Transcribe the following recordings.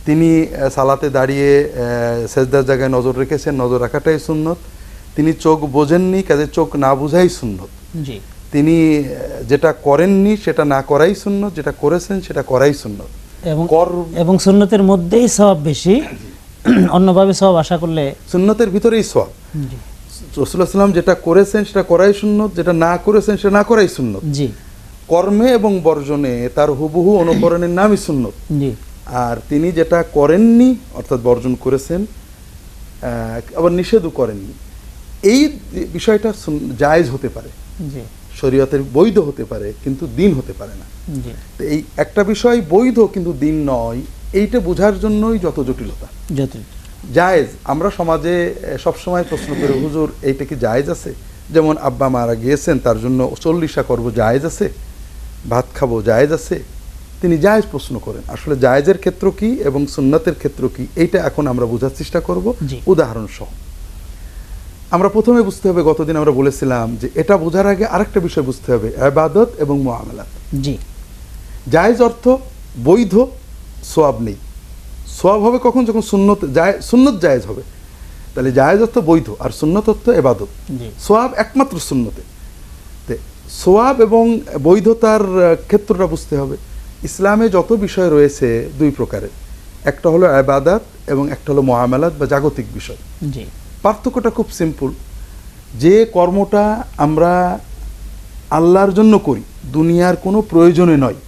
তিনি সালাতে দাঁড়িয়ে সেজদার জায়গায় নজর রেখেছেন, নজর রাখাটাই সুন্নত। তিনি চোখ বোঝেননি, কাজে চোখ না বোঝাই সুন্নত। জি। তিনি যেটা করেননি সেটা না করাই সুন্নত, যেটা করেছেন সেটা করাই সুন্নত। এবং সুন্নতের মধ্যেই সওয়াব বেশি, অন্যভাবে সওয়াব আশা করলে সুন্নতের ভিতরেই সওয়াব। রাসূলুল্লাহ সাল্লাল্লাহু যেটা করেছেন সেটা করাই সুন্নত, যেটা না করেছেন সেটা না করাই সুন্নত। জি। কর্মে এবং বর্জনে তার হুবহু অনুকরণের নামই সুন্নত। জি। আর তিনি যেটা করেননি অর্থাৎ বর্জন করেছেন, আবার নিষেধও করেননি, এই বিষয়টা জায়েজ হতে পারে, জি। শরীয়তের বৈধ হতে পারে, কিন্তু দিন হতে পারে না। জি। তো এই একটা বিষয় বৈধ কিন্তু দিন নয়, এইটা বোঝার জন্যই যত জটিলতা। জায়েজ আমরা সমাজে সবসময় প্রশ্ন করি, হুজুর এইটা কি জায়েজ আছে? যেমন আব্বা মারা গিয়েছেন, তার জন্য 40 করবো, জায়েজ আছে? ভাত খাবো, জায়েজ আছে? তিনি জায়েজ প্রশ্ন করেন। আসলে জায়েজের ক্ষেত্র কি এবং সুন্নতের ক্ষেত্র কি, এইটা এখন আমরা বোঝার চেষ্টা করব উদাহরণ সহ। আমরা প্রথমে বুঝতে হবে, গতদিন আমরা বলেছিলাম যে এটা বোঝার আগে আরেকটা বিষয় বুঝতে হবে, ইবাদত এবং মুআমালাত। জি। জায়েজ অর্থ বৈধ, সওয়াব নেই। সওয়াব হবে কখন? যখন সুন্নত জায়েজ হবে। তাহলে জায়েজ অর্থ বৈধ, আর সুন্নত অর্থ ইবাদত। সওয়াব একমাত্র সুন্নতে। সওয়াব এবং বৈধতার ক্ষেত্রটা বুঝতে হবে। ইসলামে যত বিষয় রয়েছে দুই প্রকারের, একটা হলো ইবাদত এবং একটা হলো মুআমালাত বা জাগতিক বিষয়। জি। পার্থক্যটা খুব সিম্পল। যে কর্মটা আমরা আল্লাহর জন্য করি, দুনিয়ার কোনো প্রয়োজনে নয়,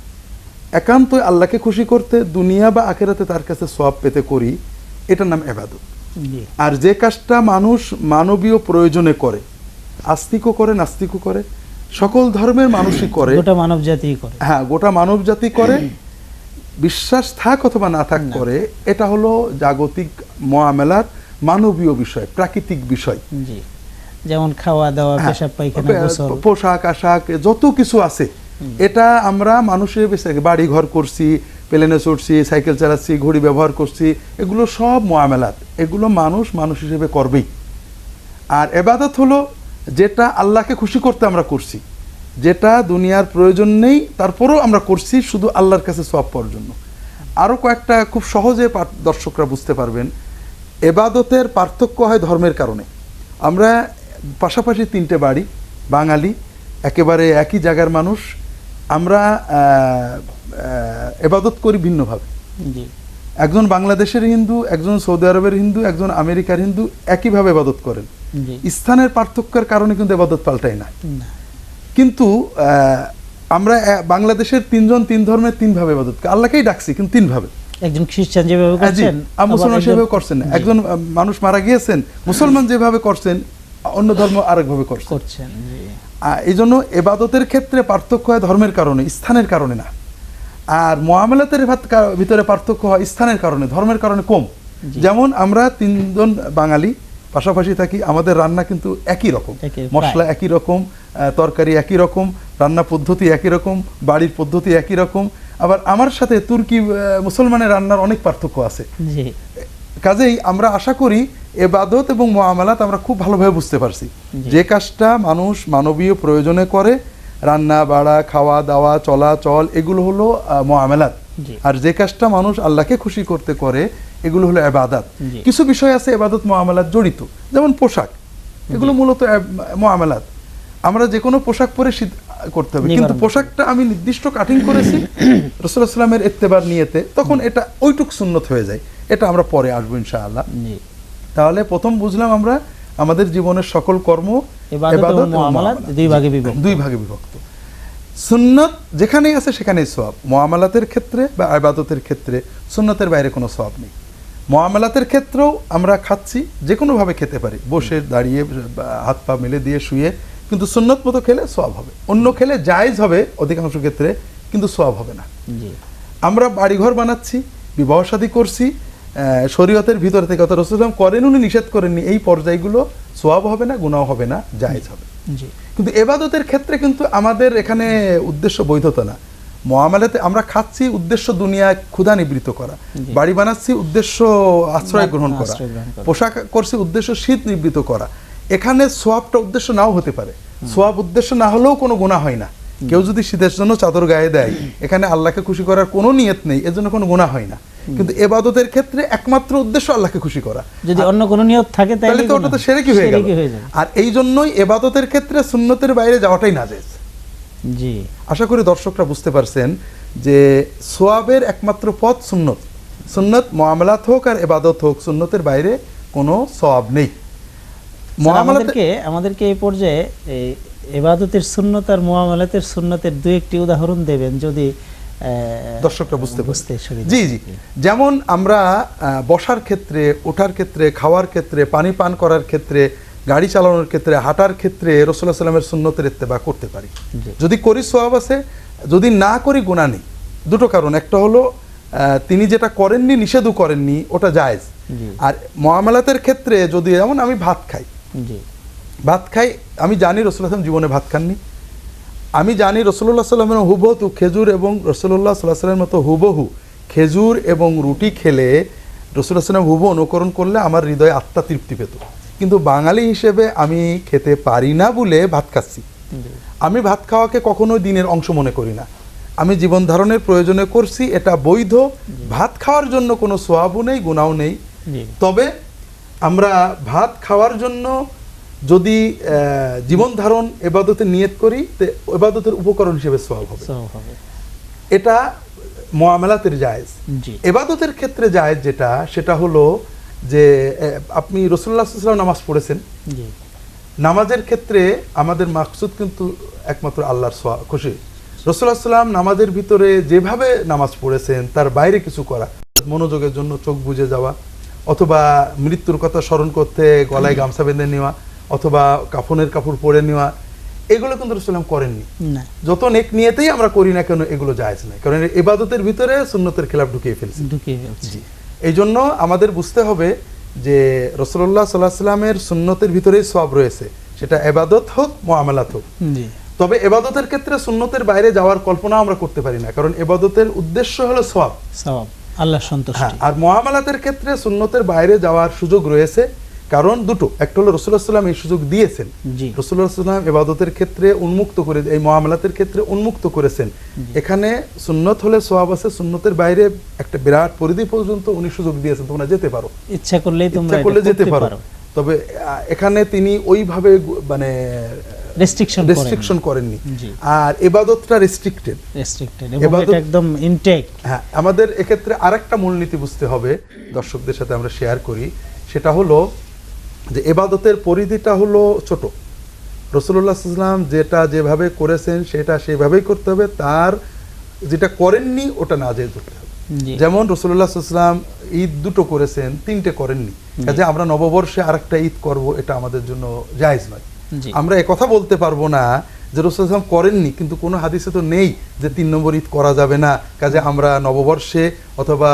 একান্তই আল্লাহকে খুশি করতে, দুনিয়া বা আখিরাতে তার কাছে সওয়াব পেতে করি, এটার নাম ইবাদত। আর যে কাজটা মানুষ মানবীয় প্রয়োজনে করে, আস্তিকও করে নাস্তিকও করে, সকল ধর্মের মানুষই করে, গোটা মানব জাতি করে। হ্যাঁ, গোটা মানব জাতি করে, বিশ্বাস থাক অথবা না থাক করে, এটা হলো জাগতিক মুআমালাত, মানবীয় বিষয়, প্রাকৃতিক বিষয়। জি। যেমন খাওয়া দাওয়া, পেশাব পায়খানা, গোসল, পোশাক আশাক, যত কিছু আছে, এটা আমরা মানুষের বেশি বাড়ি ঘর করছি, প্লেনে চড়ছি, সাইকেল চালাচ্ছি, ঘড়ি ব্যবহার করছি, এগুলো সব মুআমালাত, এগুলো মানুষ হিসেবে করবেই। আর ইবাদত হলো যেটা আল্লাহকে খুশি করতে আমরা করছি, যেটা দুনিয়ার প্রয়োজন নেই, তারপরেও আমরা করছি শুধু আল্লাহর কাছে সওয়াব পাওয়ার জন্য। আরও কয়েকটা খুব সহজে দর্শকরা বুঝতে পারবেন। ইবাদতের পার্থক্য হয় ধর্মের কারণে। আমরা পাশাপাশি 3টে বাড়ি, বাঙালি, একেবারে একই জায়গার মানুষ, আমরা ইবাদত করি ভিন্নভাবে। একজন বাংলাদেশের হিন্দু, একজন সৌদি আরবের হিন্দু, একজন আমেরিকার হিন্দু একইভাবে ইবাদত করেন। স্থানের পার্থক্যের কারণে কিন্তু ইবাদত পাল্টায় না। কিন্তু আমরা বাংলাদেশের 3জন 3 ধর্মের 3 ভাবে ইবাদত করি, আল্লাহকেই ডাকছি কিন্তু 3 ভাবে। একজন খ্রিস্টান যেভাবে করছেন, মুসলমান সেভাবে করছেন না। একজন মানুষ মারা গিয়েছেন, মুসলমান যেভাবে করছেন, অন্য ধর্ম আরেকভাবে করছেন। এই জন্য ইবাদতের ক্ষেত্রে পার্থক্য হয় ধর্মের কারণে, স্থানের কারণে না। আর মুআমালাতের ভিতরে পার্থক্য হয় স্থানের কারণে, ধর্মের কারণে কম। যেমন আমরা 3জন বাঙালি পাশাপাশি থাকি, আমাদের রান্না কিন্তু একই রকম, মশলা একই রকম, তরকারি একই রকম, রান্না পদ্ধতি একই রকম, বাড়ির পদ্ধতি একই রকম। আবার আমার সাথে তুর্কি মুসলমানের রান্নার অনেক পার্থক্য আছে। কাজেই আমরা আশা করি ইবাদত এবং মুআমালাত আমরা খুব ভালোভাবে বুঝতে পারছি। যে কাজটা মানুষ মানবীয় প্রয়োজনে করে, রান্না বাড়া, খাওয়া দাওয়া, চলাচল, এগুলো হলো মুআমালাত। আর যে কাজটা মানুষ আল্লাহকে খুশি করতে করে, এগুলো হলো ইবাদত। কিছু বিষয় আছে ইবাদত মুআমালাত জড়িত, যেমন পোশাক, এগুলো মূলত মুআমালাত। আমরা যে কোনো পোশাক পরে করতে হবে, কিন্তু পোশাকটা আমি নির্দিষ্ট কাটিং করেছি রাসূলুল্লাহ সাল্লাল্লাহু আলাইহি ওয়াসাল্লামের ইত্তেবার নিয়তে, তখন এটা ওইটুক সুন্নত হয়ে যায়। এটা আমরা পরে আসবো ইনশাআল্লাহ। তাহলে প্রথম বুঝলাম আমরা আমাদের জীবনের সকল কর্ম ইবাদত ও মুআমালাত দুই ভাগে বিভক্ত। সুন্নত যেখানেই আছে সেখানেই সওয়াব। মুআমালাতের ক্ষেত্রে বা ইবাদতের ক্ষেত্রে সুন্নতের বাইরে কোনো সওয়াব নেই। মুআমালাতের ক্ষেত্রেও আমরা খাচ্ছি, যে কোনোভাবে খেতে পারি, বসে, দাঁড়িয়ে, হাত পা মেলে দিয়ে, শুয়ে, কিন্তু সুন্নত মতো খেলে সওয়াব হবে। অন্য খেলে জায়েজ হবে অধিকাংশ ক্ষেত্রে, কিন্তু সওয়াব হবে না। আমরা বাড়িঘর বানাচ্ছি, বিবাহ শাদী করছি, শরীয়তের ভিতর থেকে, অর্থাৎ রাসূলুল্লাহ করেন, উনি নিষেধ করেননি, এই পর্যায়গুলো সওয়াব হবে না, গুনাহ হবে না, জায়েজ হবে। কিন্তু ইবাদতের ক্ষেত্রে কিন্তু আমাদের এখানে উদ্দেশ্য বৈধতা না। মুআমালাতে আমরা খাচ্ছি, উদ্দেশ্য দুনিয়ায় ক্ষুধা নিবৃত্ত করা, বাড়ি বানাচ্ছি, উদ্দেশ্য আশ্রয় গ্রহণ করা, পোশাক করছি, উদ্দেশ্য শীত নিবৃত্ত করা। এখানে সওয়াবটা উদ্দেশ্য নাও হতে পারে, সওয়াব উদ্দেশ্য না হলেও কোনো গুনাহ হয় না, কেউ যদি শীতের জন্য চাদর গায়ে দেয়, এখানে আল্লাহকে খুশি করার কোনো নিয়ত নেই, এর জন্য কোনো গুনাহ হয় না। কিন্তু ইবাদতের ক্ষেত্রে একমাত্র উদ্দেশ্য আল্লাহকে খুশি করা। যদি অন্য কোনো নিয়ত থাকে তাহলে তো ওটা তো শিরকি হয়ে গেল। আর এই জন্যই ইবাদতের ক্ষেত্রে সুন্নতের বাইরে যাওয়াটাই নাজেজ। জি, আশা করি দর্শকরা বুঝতে পারছেন যে সোয়াবের একমাত্র পথ সুন্নত। সুন্নত মুআমালাত হোক আর ইবাদত হোক, সুন্নতের বাইরে কোনো সওয়াব নেই। আমাদেরকে এই পর্যায়ে এই ইবাদতের সুন্নত আর মুআমালাতের সুন্নতের দুই একটি উদাহরণ দেবেন যদি দর্শকরা বুঝতে জি জি। যেমন আমরা বসার ক্ষেত্রে, ওঠার ক্ষেত্রে, খাওয়ার ক্ষেত্রে, পানি পান করার ক্ষেত্রে, গাড়ি চালানোর ক্ষেত্রে, হাঁটার ক্ষেত্রে রাসূলুল্লাহ সাল্লাল্লাহু আলাইহি ওয়াসাল্লামের সুন্নতের ইত্তেবা করতে পারি। যদি করি সওয়াব আছে, যদি না করি গুনাহ নেই। দুটো কারণ, একটা হলো তিনি যেটা করেননি, নিষেধও করেননি, ওটা জায়েজ। আর মুআমালাতের ক্ষেত্রে যদি, যেমন আমি ভাত খাই, আমি জানি রাসূলুল্লাহ সাল্লাল্লাহু আলাইহি ওয়াসাল্লাম জীবনে ভাত খাননি, আমি জানি রাসূলুল্লাহ সাল্লাল্লাহু আলাইহি ওয়াসাল্লামের হুবহু খেজুর এবং রাসূলুল্লাহ সাল্লাল্লাহু আলাইহি ওয়াসাল্লামের মতো হুবহু খেজুর এবং রুটি খেলে রাসূলুল্লাহ সাল্লাল্লাহু আলাইহি ওয়াসাল্লাম হুবহু অনুকরণ করলে আমার হৃদয়ে আত্মা তৃপ্তি পেত। কিন্তু বাঙালি হিসেবে আমি খেতে পারি না বলে ভাত খাচ্ছি। আমি ভাত খাওয়াকে কখনোই দিনের অংশ মনে করি না, আমি জীবন ধারণের প্রয়োজনে করছি, এটা বৈধ। ভাত খাওয়ার জন্য কোনো সওয়াবও নেই, গুনাহও নেই। তবে আমরা ভাত খাওয়ার জন্য যদি জীবন ধারণ ইবাদতের নিয়ত করি, তে ইবাদতের উপকরণ হিসেবে সওয়াব হবে। এটা মুআমালাতের জায়েজ। ইবাদতের ক্ষেত্রে জায়েজ যেটা, সেটা হলো যে আপনি রাসূলুল্লাহ সাল্লাল্লাহু আলাইহি ওয়াসাল্লাম নামাজ পড়েছেন। নামাজের ক্ষেত্রে আমাদের মাকসুদ কিন্তু একমাত্র আল্লাহর খুশি। রাসূলুল্লাহ সাল্লাল্লাহু আলাইহি ওয়াসাল্লাম নামাজের ভিতরে যেভাবে নামাজ পড়েছেন, তার বাইরে কিছু করা, মনোযোগের জন্য চোখ বুজে যাওয়া, অথবা মৃত্যুর কথা স্মরণ করতে গলায় গামছা বেঁধে নেওয়া, অথবা কাফনের কাপড় পরে নেওয়া, এগুলো কিন্তু রাসূলুল্লাহ সাল্লাল্লাহু আলাইহি ওয়াসাল্লাম করেননি। যত নেক নিয়তেই আমরা করি না কেন, এগুলো জায়েজ নয়, কারণ ইবাদতের ভিতরে সুন্নতের খেলাফ ঢুকিয়ে ফেলছি। এই জন্য আমাদের বুঝতে হবে যে রাসূলুল্লাহ সাল্লাল্লাহু আলাইহি ওয়াসাল্লামের সুন্নতের ভিতরেই সওয়াব রয়েছে, সেটা ইবাদত হোক, মুআমালাত হোক। তবে ইবাদতের ক্ষেত্রে সুন্নতের বাইরে যাওয়ার কল্পনা আমরা করতে পারি না, কারণ ইবাদতের উদ্দেশ্য হলো সওয়াব, আল্লাহর সন্তুষ্টি। আর মুআমালাতের ক্ষেত্রে সুন্নতের বাইরে যাওয়ার সুযোগ রয়েছে, কারণ দুটো, একটা হলো রাসূলুল্লাহ সাল্লাল্লাহু আলাইহি ওয়াসাল্লাম এই সুযোগ দিয়েছেন। রাসূলুল্লাহ সাল্লাল্লাহু আলাইহি ওয়াসাল্লাম ইবাদতের ক্ষেত্রে উন্মুক্ত করে, এই মুআমালাতের ক্ষেত্রে উন্মুক্ত করেছেন। এখানে সুন্নত হলে সওয়াব আছে, সুন্নতের বাইরে একটা বিরাট পরিধি পর্যন্ত উনি সুযোগ দিয়েছেন, তোমরা যেতে পারো, ইচ্ছা করলেই তোমরা যেতে পারো। তবে এখানে তিনি ওইভাবে মানে রেস্ট্রিকশন করেননি। আর ইবাদতটা রেস্ট্রিক্টেড, এবং এটা একদম ইনটেক। হ্যাঁ, আমাদের এক্ষেত্রে আরেকটা মূলনীতি বুঝতে হবে, দর্শকদের সাথে আমরা শেয়ার করি, সেটা হলো যে ইবাদতের পরিধিটা হলো ছোট। রাসূলুল্লাহ সাল্লাল্লাহু আলাইহি ওয়াসাল্লাম যেটা যেভাবে করেছেন সেটা সেভাবেই করতে হবে, তার যেটা করেননি ওটা নাজেজ হতে হবে। যেমন রাসূলুল্লাহ সাল্লাল্লাহু আলাইহি ওয়াসাল্লাম ঈদ দুটো করেছেন, তিনটে করেননি, কাজে আমরা নববর্ষে আরেকটা ঈদ করব, এটা আমাদের জন্য জায়েজ নয়। আমরা একথা বলতে পারবো না যে রাসূলুল্লাহ সাল্লাল্লাহু আলাইহি ওয়াসাল্লাম করেননি, কিন্তু কোনো হাদিসে তো নেই যে 3 নম্বর ঈদ করা যাবে না, কাজে আমরা নববর্ষে অথবা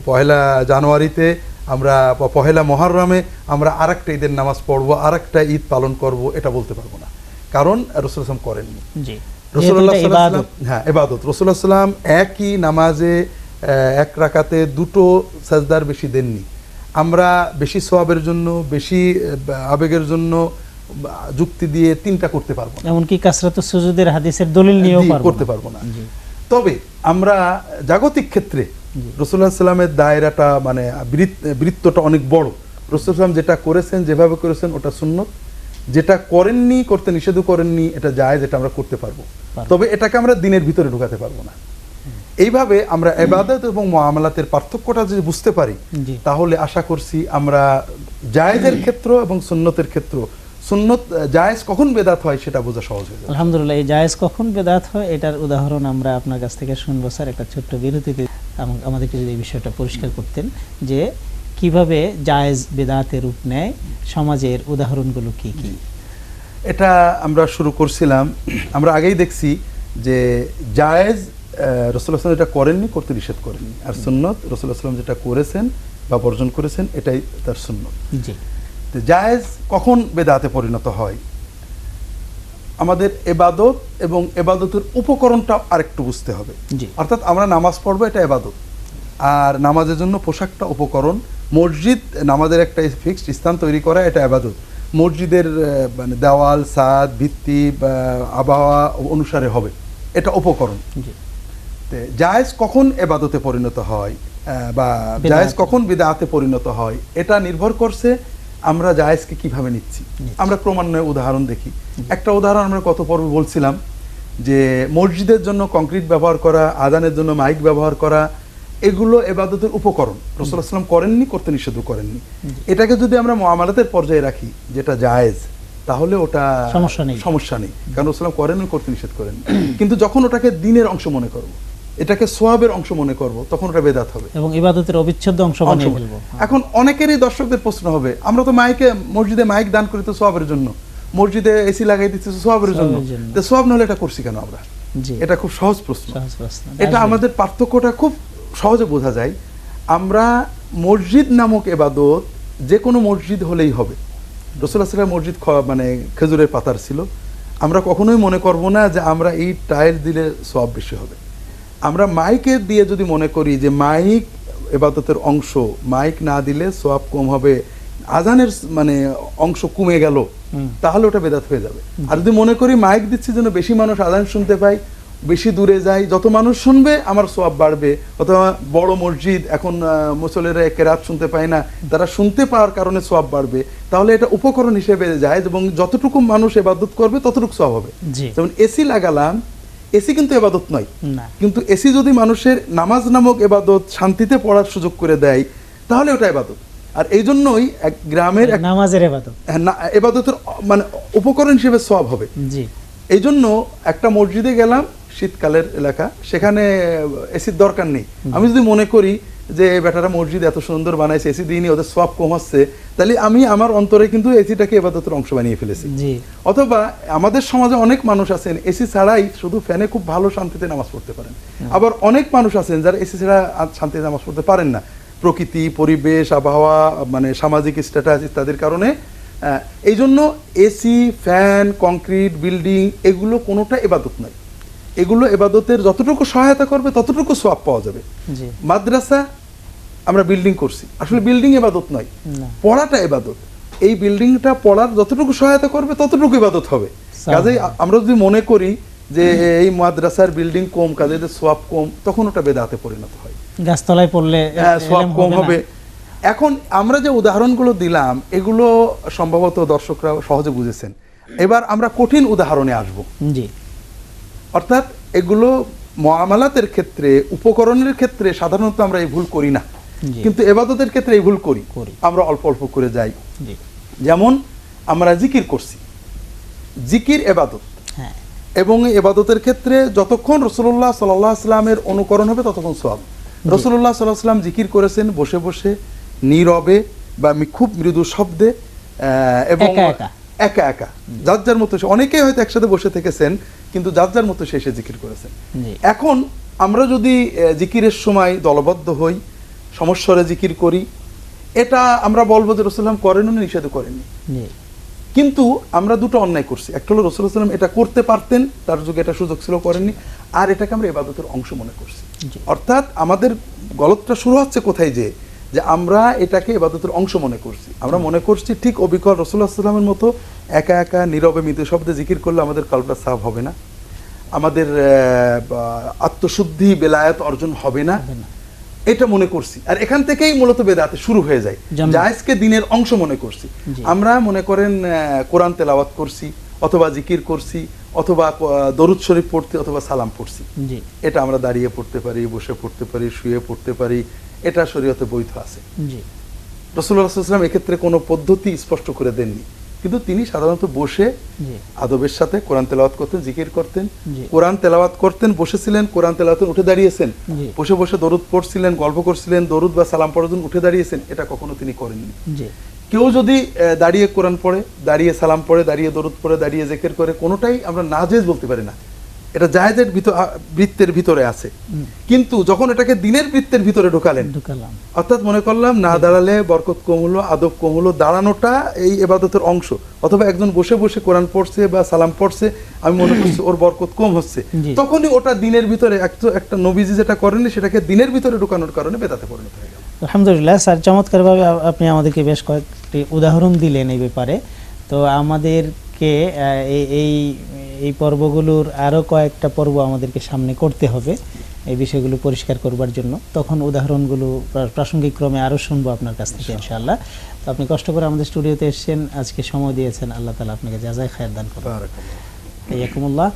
পহেলা জানুয়ারিতে, আমরা পহেলা মুহররমে আমরা আরেকটা ঈদের নামাজ পড়বো, আরেকটা ঈদ পালন করব, এটা বলতে পারবো না, কারণ রাসূলুল্লাহ সাল্লাল্লাহু আলাইহি ওয়াসাল্লাম করেননি। রাসূলুল্লাহ সাল্লাল্লাহু আলাইহি ওয়াসাল্লাম, হ্যাঁ ইবাদত, রাসূলুল্লাহ সাল্লাল্লাহু আলাইহি ওয়াসাল্লাম একই নামাজে এক রাকাতে দুটো সাজদার বেশি দেননি। আমরা বেশি সওয়াবের জন্য, বেশি আবেগের জন্য যুক্তি দিয়ে 3টা করতে পারবো না, এমনকি কাসরাতুস সুজুদের হাদিসের দলিল নিয়েও করতে পারবো না। তবে আমরা জাগতিক ক্ষেত্রে রাসূলুল্লাহ সাল্লাল্লাহু আলাইহি ওয়াসাল্লামের দায়রাটা, মানে বৃত্তটা অনেক বড়। রাসূলুল্লাহ সাল্লাল্লাহু আলাইহি ওয়াসাল্লাম যেটা করেছেন, যেভাবে করেছেন, ওটা সুন্নত। যেটা করেননি, করতে নিষেধও করেননি, এটা জায়েজ, এটা আমরা করতে পারবো, তবে এটাকে আমরা দিনের ভিতরে ঢুকাতে পারবো না। এইভাবে আমরা ইবাদত এবং মুআমালাতের পার্থক্যটা যদি বুঝতে পারি, তাহলে আশা করছি আমরা জায়েজের ক্ষেত্র এবং সুন্নতের ক্ষেত্র, সুন্নত জায়েজ কখন বেদাত হয় সেটা বোঝা সহজ হয়ে যাবে। আলহামদুলিল্লাহ, এই জায়েজ কখন বেদাত হয় এটার উদাহরণ আমরা আপনার কাছ থেকে শুনবো। স্যার, একটা ছোট্ট বিরতিতে আমাদেরকে যদি এই বিষয়টা পরিষ্কার করতেন যে কিভাবে জায়েজ বেদাতের রূপ নেয়, সমাজের উদাহরণগুলো কি কি? এটা আমরা শুরু করছিলাম, আমরা আগেই দেখছি যে জায়েজ রাসূলুল্লাহ সাল্লাল্লাহু আলাইহি ওয়াসাল্লাম যেটা করেননি, করতে নিষেধ করেননি, আর সুন্নত রাসূলুল্লাহ সাল্লাল্লাহু আলাইহি ওয়াসাল্লাম যেটা করেছেন বা বর্জন করেছেন, এটাই তার সুন্নত। জি। তো জায়েজ কখন বেদাতে পরিণত হয়? আমাদের ইবাদত এবং ইবাদতের উপকরণটা আরেকটু বুঝতে হবে। অর্থাৎ আমরা নামাজ পড়বো, এটা ইবাদত, আর নামাজের জন্য পোশাকটা উপকরণ। মসজিদ নামাজের একটা ফিক্সড স্থান তৈরি করা, এটা ইবাদত। মসজিদের মানে দেওয়াল, ছাদ, ভিত্তি বা আবহাওয়া অনুসারে হবে, এটা উপকরণ। জি। জায়েজ কখন এবাদতে পরিণত হয় বা জায়েজ কখন বিদআতে পরিণত হয়, এটা নির্ভর করছে আমরা জায়েজকে কিভাবে নিচ্ছি। আমরা ক্রমান্বয়ে উদাহরণ দেখি। একটা উদাহরণ আমরা গত পর্বে বলছিলাম যে মসজিদের জন্য কংক্রিট ব্যবহার করা, আযানের জন্য মাইক ব্যবহার করা, এগুলো এবাদতের উপকরণ। রাসূলুল্লাহ সাল্লাল্লাহু আলাইহি ওয়াসাল্লাম করেননি, করতে নিষেধ করেননি। এটাকে যদি আমরা মুআমালাতের পর্যায়ে রাখি যেটা জায়েজ, তাহলে ওটা সমস্যা নেই, কারণ রাসূলুল্লাহ করেননি, করতে নিষেধ করেন। কিন্তু যখন ওটাকে দ্বীনের অংশ মনে করব, এটাকে সোয়াবের অংশ মনে করব, তখন ওটা বেদাত হবে এবং ইবাদতের অবিচ্ছেদ্য অংশ বানিয়ে ফেলব। এখন অনেকেরই দর্শকদের প্রশ্ন হবে, আমরা তো মসজিদে মাইক দান করি তো সোয়াবের জন্য, মসজিদে এসি লাগাই দিচ্ছি সোয়াবের জন্য, তো সোয়াব না হলে এটা করছি কেন আমরা? এটা খুব সহজ প্রশ্ন। এটা আমাদের পার্থক্যটা খুব সহজে বোঝা যায়। আমরা মসজিদ নামক এবাদত যে কোনো মসজিদ হলেই হবে। রাসূলুল্লাহ সাল্লাল্লাহু আলাইহি ওয়াসাল্লাম মসজিদ মানে খেজুরের পাতার ছিল, আমরা কখনোই মনে করব না যে আমরা এই টাইল দিলে সওয়াব বেশি হবে। আমরা মাইকে দিয়ে যদি মনে করি যে মাইক এবাদতের অংশ, মাইক না দিলে সওয়াব কম হবে, আজানের মানে অংশ কমে গেল, তাহলে ওটা বেদাত হয়ে যাবে। আর যদি মনে করি মাইক দিচ্ছি যেন বেশি মানুষ আজান শুনতে পায়, বেশি দূরে যায়, যত মানুষ শুনবে আমার সওয়াব বাড়বে, অথবা বড় মসজিদ এখন মুসল্লিরা কেরাত শুনতে পায় না, তারা শুনতে পাওয়ার কারণে সওয়াব বাড়বে, তাহলে এটা উপকরণ হিসেবে যায় এবং যতটুকু মানুষ ইবাদত করবে ততটুকু সওয়াব হবে। যেমন এসি লাগালাম, এসি কিন্তু ইবাদত নয়, কিন্তু এসি যদি মানুষের নামাজ নামক ইবাদত শান্তিতে পড়ার সুযোগ করে দেয়, তাহলে ওটা ইবাদত। আর এই জন্যই এক গ্রামের নামাজের ইবাদত, ইবাদতের মানে উপকরণ হিসেবে সওয়াব হবে। এই জন্য একটা মসজিদে গেলাম, শীতকালের এলাকা, সেখানে এসির দরকার নেই, আমি যদি মনে করি যে বেটারা মসজিদ এত সুন্দর বানাইছে, এসি দিইনি, ওদের সওয়াব কম হচ্ছে, তাহলে আমি আমার অন্তরে কিন্তু এসিটাকে ইবাদতের অংশ বানিয়ে ফেলেছি। অথবা আমাদের সমাজে অনেক মানুষ আছেন এসি ছাড়াই শুধু ফ্যানে খুব ভালো শান্তিতে নামাজ পড়তে পারেন, আবার অনেক মানুষ আছেন যারা এসি ছাড়া শান্তিতে নামাজ পড়তে পারেন না, প্রকৃতি, পরিবেশ, আবহাওয়া, মানে সামাজিক স্ট্যাটাস ইত্যাদির কারণে। এই জন্য এসি, ফ্যান, কংক্রিট, বিল্ডিং এগুলো কোনোটা ইবাদত নয়। এগুলো ইবাদতের যতটুকু সহায়তা করবে ততটুকু সওয়াব পাওয়া যাবে। মাদ্রাসা আমরা বিল্ডিং করছি, আসলে বিল্ডিং ইবাদত নয়, পড়াটা ইবাদত। এই বিল্ডিংটা পড়ার যতটুকু সহায়তা করবে ততটুকু ইবাদত হবে। কাজেই আমরা যদি মনে করি যে এই মাদ্রাসার বিল্ডিং কম, কাজে সওয়াব কম, তখন ওটা বেদাতে পরিণত হয়, গাছতলায় পড়লে সওয়াব কম হবে। এখন আমরা যে উদাহরণগুলো দিলাম এগুলো সম্ভবত দর্শকরা সহজে বুঝেছেন। এবার আমরা কঠিন উদাহরণে আসব। অর্থাৎ এগুলো মুআমালাতের ক্ষেত্রে, উপকরণের ক্ষেত্রে সাধারণত আমরা এই ভুল করি না, কিন্তু ইবাদতের ক্ষেত্রে এই ভুল করি, আমরা অল্প অল্প করে যাই। যেমন আমরা জিকির করছি, জিকির ইবাদত, এবং ইবাদতের ক্ষেত্রে যতক্ষণ রাসূলুল্লাহ সাল্লাল্লাহু আলাইহি ওয়াসাল্লামের অনুকরণ হবে ততক্ষণ সওয়াব। রাসূলুল্লাহ সাল্লাল্লাহু আলাইহি ওয়াসাল্লাম জিকির করেছেন বসে বসে, নীরবে বা খুব মৃদু শব্দে, এবং একা একা, যার যার মতো। অনেকেই হয়তো একসাথে বসে থেকেছেন, কিন্তু যার যার মতো শেষে জিকির করেছেন। এখন আমরা যদি জিকিরের সময় দলবদ্ধ হই, সমস্বরে জিকির করি, এটা আমরা বলবো যে রাসূলুল্লাহ করেননি, নিষেধ করেননি। কিন্তু আমরা দুটো অন্যায় করছি। একটা হলো রাসূলুল্লাহ সাল্লাল্লাহু আলাইহি ওয়াসাল্লাম এটা করতে পারতেন, তার যুগে এটা সুযোগ ছিল, করেননি। আর এটাকে আমরা ইবাদতের অংশ মনে করছি। অর্থাৎ আমাদের গলতটা শুরু হচ্ছে কোথায়, যে আমরা এটাকে ইবাদতের অংশ মনে করছি। আমরা মনে করছি ঠিক অবিকল রাসূলুল্লাহ সাল্লাল্লাহু আলাইহি ওয়াসাল্লামের মতো একা একা নীরবে মৃদু শব্দে জিকির করলে আমাদের কলবটা সাফ হবে না, আমাদের আত্মশুদ্ধি, বেলায়েত অর্জন হবে না, এটা মনে করছি। আর এখান থেকেই মূলত বেদাতে শুরু হয়ে যায়। জায়েজকে দ্বীনের অংশ মনে করছি। আমরা মনে করেন কোরআন তেলাওয়াত করছি, অথবা জিকির করছি, অথবা দরুদ শরীফ পড়তে, অথবা সালাম পড়ছি। এটা আমরা দাঁড়িয়ে পড়তে পারি, বসে পড়তে পারি, শুয়ে পড়তে পারি, এটা শরীয়তে বৈধ আছে। রাসূলুল্লাহ সাল্লাল্লাহু আলাইহি ওয়াসাল্লাম এক্ষেত্রে কোনো পদ্ধতি স্পষ্ট করে দেননি, কিন্তু তিনি সাধারণত বসে আদবের সাথে কোরআন তেলাওয়াত করতেন, জিকির করতেন। কোরআন তেলাওয়াত করতেন, বসেছিলেন, কোরআন তেলাওয়াতে উঠে দাঁড়িয়েছেন, বসে বসে দরুদ পড়ছিলেন, গল্প করছিলেন, দরুদ বা সালাম পড়ার জন্য উঠে দাঁড়িয়েছেন, এটা কখনো তিনি করেননি। কেউ যদি দাঁড়িয়ে কোরআন পড়ে, দাঁড়িয়ে সালাম পড়ে, দাঁড়িয়ে দরুদ পড়ে, দাঁড়িয়ে জিকির করে, কোনোটাই আমরা নাজায়েজ বলতে পারি না। এটা জায়েজের বৃত্তের ভিতরে আছে। কিন্তু যখন এটাকে দ্বীনের বৃত্তের ভিতরে ঢুকালাম, অর্থাৎ মনে করলাম না দাঁড়ালে বরকত কম হলো, আদব কম হলো, দাঁড়ানোটা এই ইবাদতের অংশ, অথবা একজন বসে বসে কোরআন পড়ছে বা সালাম পড়ছে, আমি মনে করছি ওর বরকত কম হচ্ছে, তখনই ওটা দ্বীনের ভিতরে, একটা নবীজি যেটা করেননি সেটাকে দ্বীনের ভিতরে ঢুকানোর কারণে বেদাতে পরিণত হয়ে গেল। আলহামদুলিল্লাহ স্যার, চমৎকারভাবে আপনি আমাদেরকে বেশ কয়েকটি উদাহরণ দিলেন এই ব্যাপারে। তো আমাদেরকে এই এই পর্বগুলোর আরও কয়েকটা পর্ব আমাদেরকে সামনে করতে হবে এই বিষয়গুলো পরিষ্কার করবার জন্য। তখন উদাহরণগুলো প্রাসঙ্গিক ক্রমে আরও শুনবো আপনার কাছ থেকে ইনশাআল্লাহ। তো আপনি কষ্ট করে আমাদের স্টুডিওতে এসেছেন, আজকে সময় দিয়েছেন, আল্লাহ তাআলা আপনাকে জাযায়ে খায়ের দান করুন। বারাকাল্লাহ। হাইয়াকুমুল্লাহ।